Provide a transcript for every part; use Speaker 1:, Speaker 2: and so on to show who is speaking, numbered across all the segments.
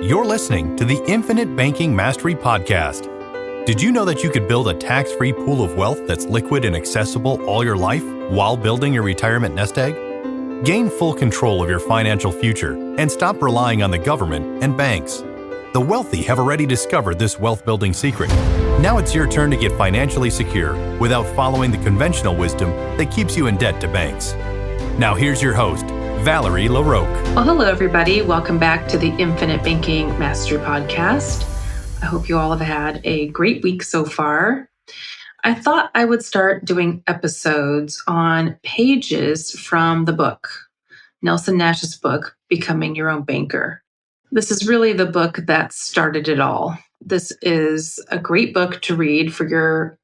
Speaker 1: You're listening to the Infinite Banking Mastery Podcast. Did you know that you could build a tax-free pool of wealth that's liquid and accessible all your life while building your retirement nest egg? Gain full control of your financial future and stop relying on the government and banks. The wealthy have already discovered this wealth-building secret. Now it's your turn to get financially secure without following the conventional wisdom that keeps you in debt to banks. Now here's your host, Valerie LaRocque.
Speaker 2: Well, hello, everybody. Welcome back to the Infinite Banking Mastery Podcast. I hope you all have had a great week so far. I thought I would start doing episodes on pages from the book, Nelson Nash's book, Becoming Your Own Banker. This is really the book that started it all. This is a great book to read for you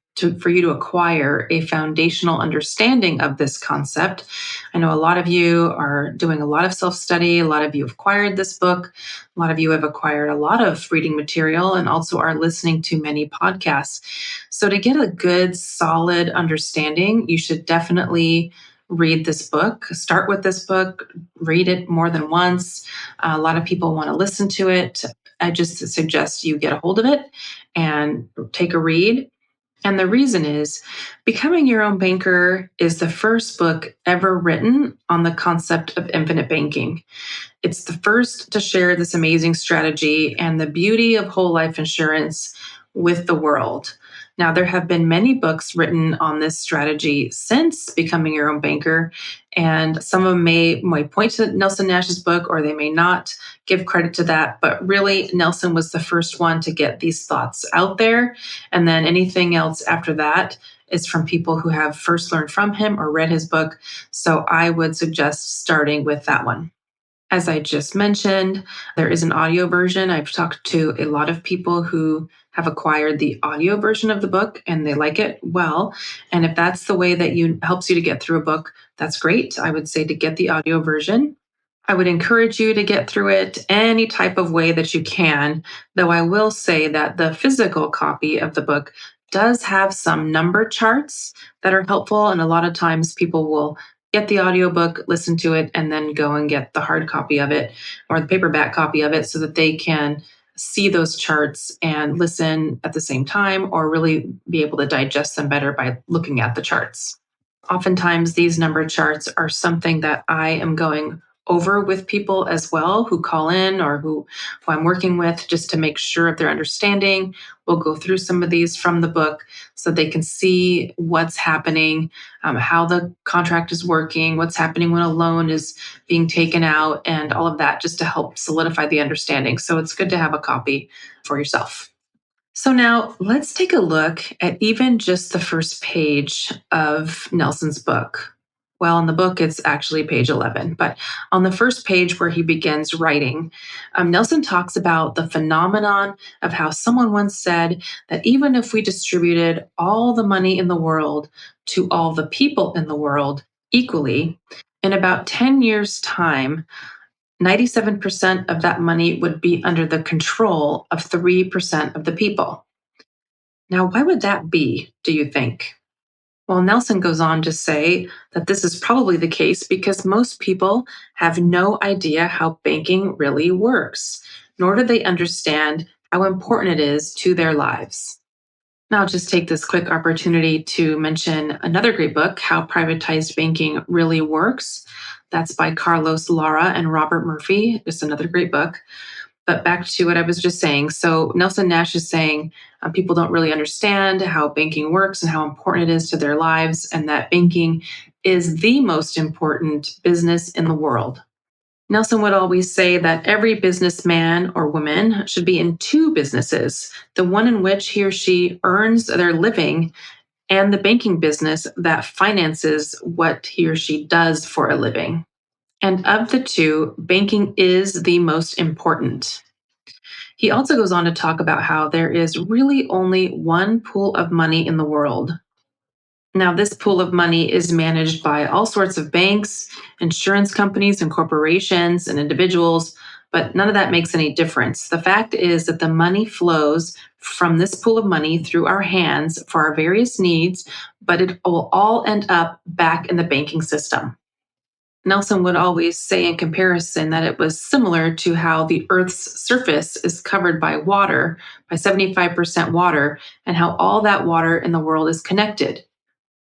Speaker 2: to acquire a foundational understanding of this concept. I know a lot of you are doing a lot of self-study. A lot of you have acquired this book. A lot of you have acquired a lot of reading material and also are listening to many podcasts. So to get a good, solid understanding, you should definitely read this book. Start with this book, read it more than once. A lot of people want to listen to it. I just suggest you get a hold of it and take a read. And the reason is, Becoming Your Own Banker is the first book ever written on the concept of infinite banking. It's the first to share this amazing strategy and the beauty of whole life insurance with the world. Now, there have been many books written on this strategy since Becoming Your Own Banker, and some of them may point to Nelson Nash's book, or they may not give credit to that. But really, Nelson was the first one to get these thoughts out there. And then anything else after that is from people who have first learned from him or read his book. So I would suggest starting with that one. As I just mentioned, there is an audio version. I've talked to a lot of people who have acquired the audio version of the book and they like it well. And if that's the way that helps you to get through a book, that's great. I would say to get the audio version. I would encourage you to get through it any type of way that you can, though I will say that the physical copy of the book does have some number charts that are helpful. And a lot of times people will get the audiobook, listen to it, and then go and get the hard copy of it or the paperback copy of it so that they can see those charts and listen at the same time or really be able to digest them better by looking at the charts. Oftentimes, these number charts are something that I am going over with people as well who call in or who I'm working with just to make sure of their understanding. We'll go through some of these from the book so they can see what's happening, how the contract is working, what's happening when a loan is being taken out, and all of that just to help solidify the understanding. So it's good to have a copy for yourself. So now let's take a look at even just the first page of Nelson's book. Well, in the book, it's actually page 11, but on the first page where he begins writing, Nelson talks about the phenomenon of how someone once said that even if we distributed all the money in the world to all the people in the world equally, in about 10 years' time, 97% of that money would be under the control of 3% of the people. Now, why would that be, do you think? Well, Nelson goes on to say that this is probably the case because most people have no idea how banking really works, nor do they understand how important it is to their lives. Now, I'll just take this quick opportunity to mention another great book, How Privatized Banking Really Works. That's by Carlos Lara and Robert Murphy. Just another great book. But back to what I was just saying. So Nelson Nash is saying people don't really understand how banking works and how important it is to their lives, and that banking is the most important business in the world. Nelson would always say that every businessman or woman should be in two businesses, the one in which he or she earns their living and the banking business that finances what he or she does for a living. And of the two, banking is the most important. He also goes on to talk about how there is really only one pool of money in the world. Now, this pool of money is managed by all sorts of banks, insurance companies, and corporations and individuals, but none of that makes any difference. The fact is that the money flows from this pool of money through our hands for our various needs, but it will all end up back in the banking system. Nelson would always say in comparison that it was similar to how the Earth's surface is covered by water, by 75% water, and how all that water in the world is connected.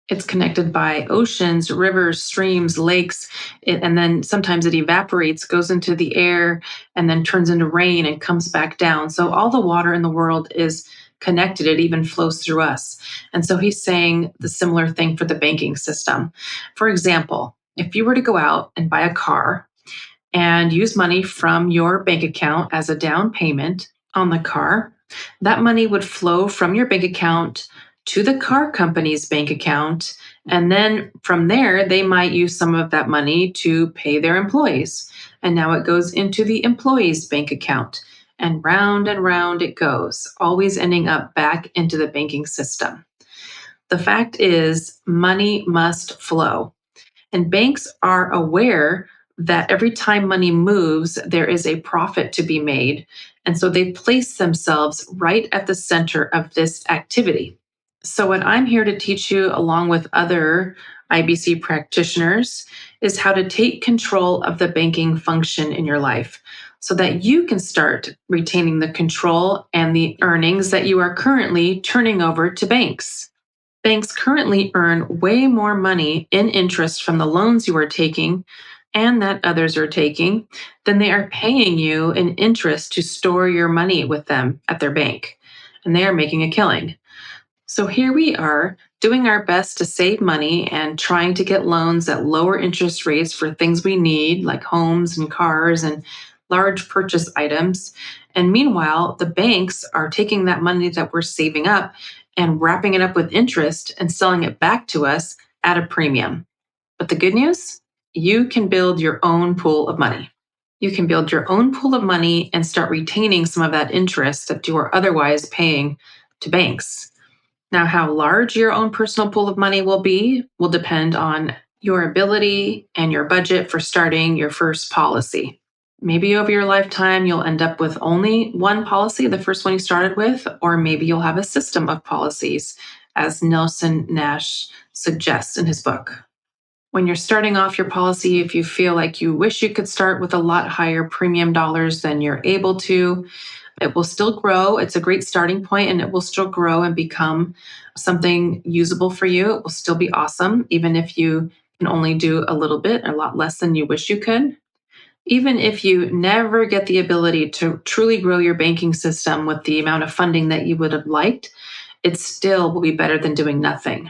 Speaker 2: It's connected by oceans, rivers, streams, lakes, and then sometimes it evaporates, goes into the air, and then turns into rain and comes back down. So all the water in the world is connected. It even flows through us. And so he's saying the similar thing for the banking system. For example, if you were to go out and buy a car and use money from your bank account as a down payment on the car, that money would flow from your bank account to the car company's bank account. And then from there, they might use some of that money to pay their employees. And now it goes into the employee's bank account. And round it goes, always ending up back into the banking system. The fact is, money must flow. And banks are aware that every time money moves, there is a profit to be made. And so they place themselves right at the center of this activity. So, what I'm here to teach you, along with other IBC practitioners, is how to take control of the banking function in your life so that you can start retaining the control and the earnings that you are currently turning over to banks. Banks currently earn way more money in interest from the loans you are taking and that others are taking than they are paying you in interest to store your money with them at their bank. And they are making a killing. So here we are doing our best to save money and trying to get loans at lower interest rates for things we need, like homes and cars and large purchase items. And meanwhile, the banks are taking that money that we're saving up and wrapping it up with interest and selling it back to us at a premium. But the good news, you can build your own pool of money. You can build your own pool of money and start retaining some of that interest that you are otherwise paying to banks. Now, how large your own personal pool of money will be will depend on your ability and your budget for starting your first policy. Maybe over your lifetime, you'll end up with only one policy, the first one you started with, or maybe you'll have a system of policies, as Nelson Nash suggests in his book. When you're starting off your policy, if you feel like you wish you could start with a lot higher premium dollars than you're able to, it will still grow. It's a great starting point, and it will still grow and become something usable for you. It will still be awesome, even if you can only do a little bit, a lot less than you wish you could. Even if you never get the ability to truly grow your banking system with the amount of funding that you would have liked, it still will be better than doing nothing.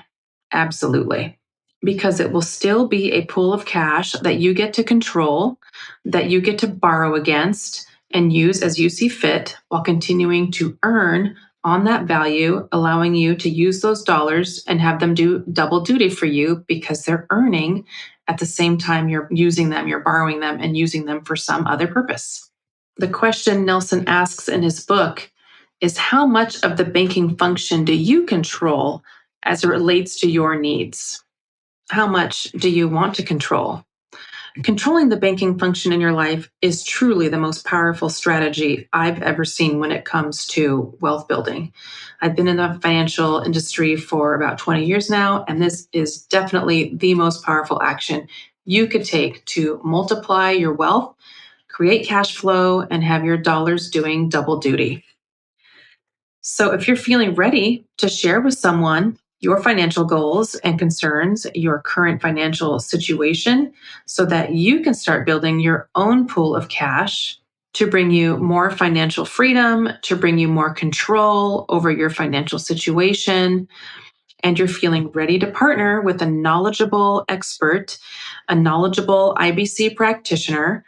Speaker 2: Absolutely. Because it will still be a pool of cash that you get to control, that you get to borrow against and use as you see fit, while continuing to earn on that value, allowing you to use those dollars and have them do double duty for you because they're earning at the same time you're using them, you're borrowing them and using them for some other purpose. The question Nelson asks in his book is, how much of the banking function do you control as it relates to your needs? How much do you want to control? Controlling the banking function in your life is truly the most powerful strategy I've ever seen when it comes to wealth building. I've been in the financial industry for about 20 years now, and this is definitely the most powerful action you could take to multiply your wealth, create cash flow, and have your dollars doing double duty. So if you're feeling ready to share with someone your financial goals and concerns, your current financial situation, so that you can start building your own pool of cash to bring you more financial freedom, to bring you more control over your financial situation, and you're feeling ready to partner with a knowledgeable expert, a knowledgeable IBC practitioner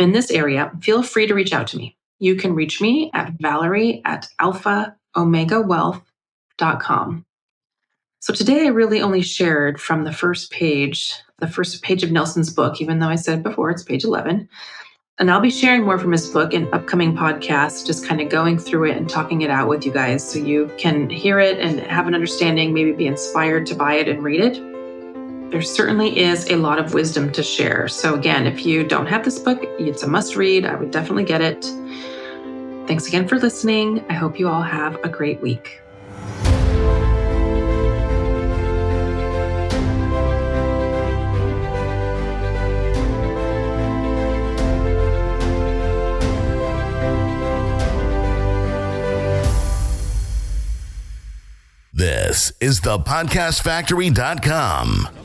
Speaker 2: in this area, feel free to reach out to me. You can reach me at Valerie@alphaomegawealth.com. So today I really only shared from the first page of Nelson's book, even though I said before it's page 11. And I'll be sharing more from his book in upcoming podcasts, just kind of going through it and talking it out with you guys so you can hear it and have an understanding, maybe be inspired to buy it and read it. There certainly is a lot of wisdom to share. So again, if you don't have this book, it's a must read. I would definitely get it. Thanks again for listening. I hope you all have a great week.
Speaker 3: This is thepodcastfactory.com.